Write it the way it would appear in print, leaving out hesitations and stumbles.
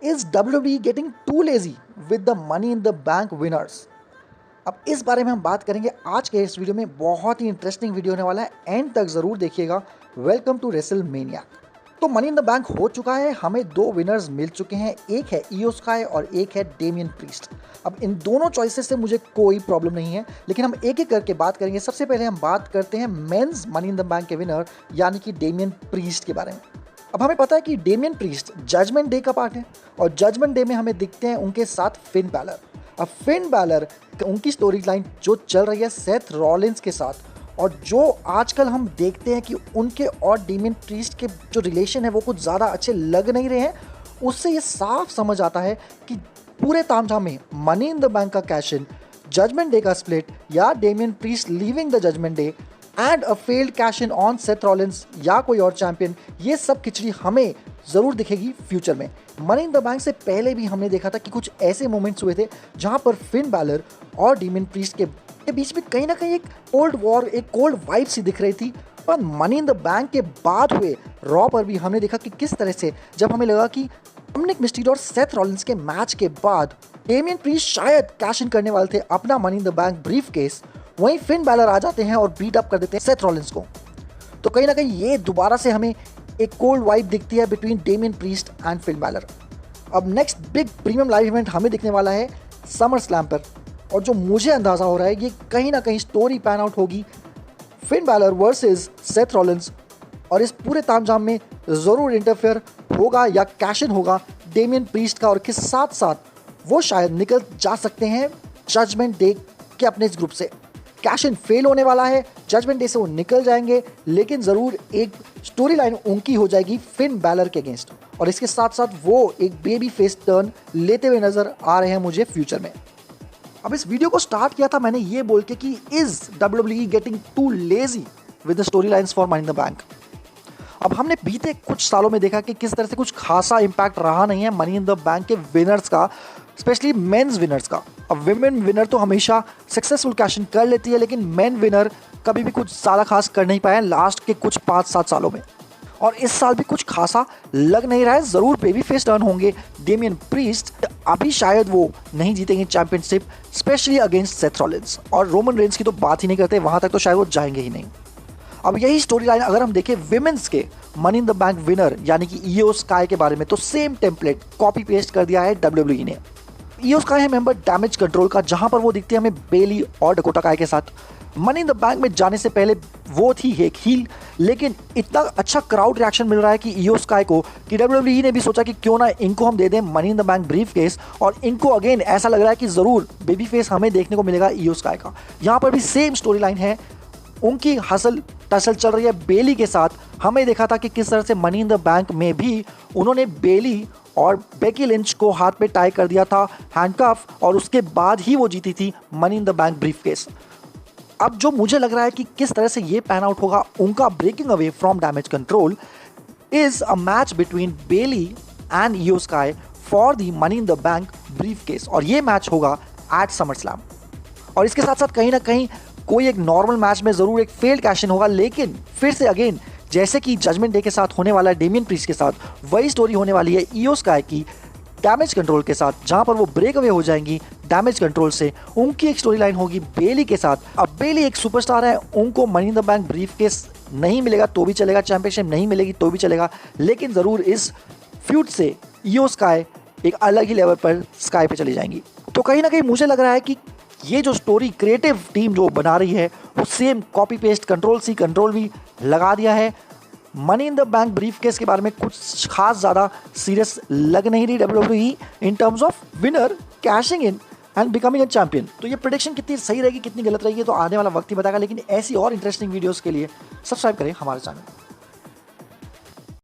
Is WWE getting too lazy with the money in the bank winners? अब इस बारे में हम बात करेंगे आज के इस वीडियो में। बहुत ही इंटरेस्टिंग वीडियो होने वाला है, एंड तक जरूर देखिएगा। Welcome to WrestleMania. तो मनी इन द बैंक हो चुका है, हमें दो विनर्स मिल चुके हैं, एक है इयो स्काई और एक है डेमियन प्रीस्ट। अब इन दोनों चॉइसेस से मुझे कोई प्रॉब्लम नहीं है, लेकिन हम एक एक करके बात करेंगे। सबसे पहले हम बात करते हैं men's money in the bank के विनर यानी कि डेमियन प्रीस्ट के बारे में। अब हमें पता है कि डेमियन प्रीस्ट जजमेंट डे का पार्ट है और जजमेंट डे में हमें दिखते हैं उनके साथ फिन बैलर। अब फिन बैलर उनकी स्टोरी लाइन जो चल रही है सेथ रॉलिंस के साथ, और जो आजकल हम देखते हैं कि उनके और डेमियन प्रीस्ट के जो रिलेशन है वो कुछ ज़्यादा अच्छे लग नहीं रहे हैं, उससे ये साफ समझ आता है कि पूरे तामझाम में मनी इन द बैंक का कैश इन, जजमेंट डे का स्प्लिट या Damian Priest leaving the judgment day and a failed cash in on Seth Rollins या कोई और चैंपियन, ये सब खिचड़ी हमें ज़रूर दिखेगी फ्यूचर में। मनी इन द बैंक से पहले भी हमने देखा था कि कुछ ऐसे मोमेंट्स हुए थे जहां पर फिन बैलर और डेमियन प्रीस्ट के बीच में कहीं ना कहीं एक कोल्ड वॉर, एक कोल्ड वाइब सी दिख रही थी। पर मनी इन द बैंक के बाद हुए रॉ पर भी हमने देखा कि किस तरह से जब हमें लगा कि डोमिनिक मिस्टीरियो और सेथ रॉलिंस के मैच के बाद डेमियन प्रीस्ट शायद कैश इन करने वाले थे अपना money in the bank brief case, वहीं फिन बैलर आ जाते हैं और बीट अप कर देते हैं सेथ रॉलिंस को। तो कहीं ना कहीं ये दोबारा से हमें एक कोल्ड वाइब दिखती है between Damian Priest and Finn Balor. अब next big premium live event हमें दिखने वाला है समर स्लैम पर, और जो मुझे अंदाजा हो रहा है ये कहीं ना कहीं स्टोरी पैन आउट होगी Finn Balor versus Seth Rollins, और इस पूरे तामझाम में ज़रूर इंटरफेयर होगा या कैश इन होगा डेमियन प्रीस्ट का, और के साथ साथ वो शायद निकल जा सकते हैं जजमेंट डे के अपने इस ग्रुप से। कैश इन फेल होने वाला है, जजमेंट डे से वो निकल जाएंगे, लेकिन ज़रूर एक स्टोरी लाइन उनकी हो जाएगी फिन बैलर के अगेंस्ट, और इसके साथ साथ वो एक बेबी फेस टर्न लेते हुए नज़र आ रहे हैं मुझे फ्यूचर में। अब इस वीडियो को स्टार्ट किया था मैंने ये बोल के कि is WWE getting too lazy with the story lines for money in the bank. अब हमने बीते कुछ सालों में देखा कि किस तरह से कुछ खासा इंपैक्ट रहा नहीं है मनी इन द बैंक के विनर्स का, स्पेशली मेंस विनर्स का। अब विमेन विनर तो हमेशा सक्सेसफुल कैश इन कर लेती है, लेकिन मेन विनर कभी भी कुछ ज़्यादा खास कर नहीं पाए लास्ट के कुछ 5-7 सालों में, और इस साल भी कुछ खासा लग नहीं रहा है। ज़रूर बेबी फेस टर्न होंगे डेमियन प्रीस्ट, अभी शायद वो नहीं जीतेंगे championship specially against Seth Rollins, और रोमन रेंस की तो बात ही नहीं करते, वहाँ तक तो शायद वो जाएंगे ही नहीं। अब यही स्टोरी लाइन अगर हम देखें विमेंस के money in the bank winner यानी कि इयो स्काई के बारे में, तो सेम टेम्पलेट कॉपी पेस्ट कर दिया है WWE ने। इयो स्काई है मेंबर डैमेज कंट्रोल का, जहां पर वो दिखती है हमें बेली और डकोटा काय के साथ। मनी इन द बैंक में जाने से पहले वो थी एक हील, लेकिन इतना अच्छा क्राउड रिएक्शन मिल रहा है कि इयो स्काई को कि WWE ने भी सोचा कि क्यों ना इनको हम दे दें money in the bank brief case, और इनको अगेन ऐसा लग रहा है कि ज़रूर बेबी फेस हमें देखने को मिलेगा इयो स्काई का। यहाँ पर भी सेम स्टोरी लाइन है, उनकी हसल टसल चल रही है बेली के साथ। हमें देखा था कि किस तरह से मनी इन द बैंक में भी उन्होंने बेली और बेकी लिंच को हाथ पे टाई कर दिया था हैंडकफ, और उसके बाद ही वो जीती थी money in the bank brief case. अब जो मुझे लग रहा है कि किस तरह से ये पैन आउट होगा उनका breaking away from Damage Control is a match between Bayley and Iyo Sky for the money in the bank brief case, और ये मैच होगा एट समर स्लैम। और इसके साथ साथ कहीं ना कहीं कोई एक नॉर्मल मैच में ज़रूर एक फेल्ड कैश इन होगा, लेकिन फिर से अगेन जैसे कि जजमेंट डे के साथ होने वाला है डेमियन प्रीस्ट के साथ, वही स्टोरी होने वाली है इयो स्काई की डैमेज कंट्रोल के साथ, जहां पर वो ब्रेक अवे हो जाएंगी डैमेज कंट्रोल से। उनकी एक स्टोरी लाइन होगी बेली के साथ। अब बेली एक सुपरस्टार है, उनको money in the bank brief case नहीं मिलेगा तो भी चलेगा, चैंपियनशिप नहीं मिलेगी तो भी चलेगा, लेकिन ज़रूर इस फ्यूड से इयो स्काई एक अलग ही लेवल पर स्काई पे चली जाएंगी। तो कहीं ना कहीं मुझे लग रहा है कि ये जो स्टोरी क्रिएटिव टीम जो बना रही है वो same copy paste control C control भी लगा दिया है। Money in the bank brief case के बारे में कुछ खास ज़्यादा सीरियस लग नहीं रही WWE in terms of winner caching in and becoming a champion. तो ये प्रेडिक्शन कितनी सही रहेगी कितनी गलत रहेगी तो आने वाला वक्त ही बताएगा, लेकिन ऐसी और इंटरेस्टिंग वीडियोज़ के लिए सब्सक्राइब करें हमारे चैनल।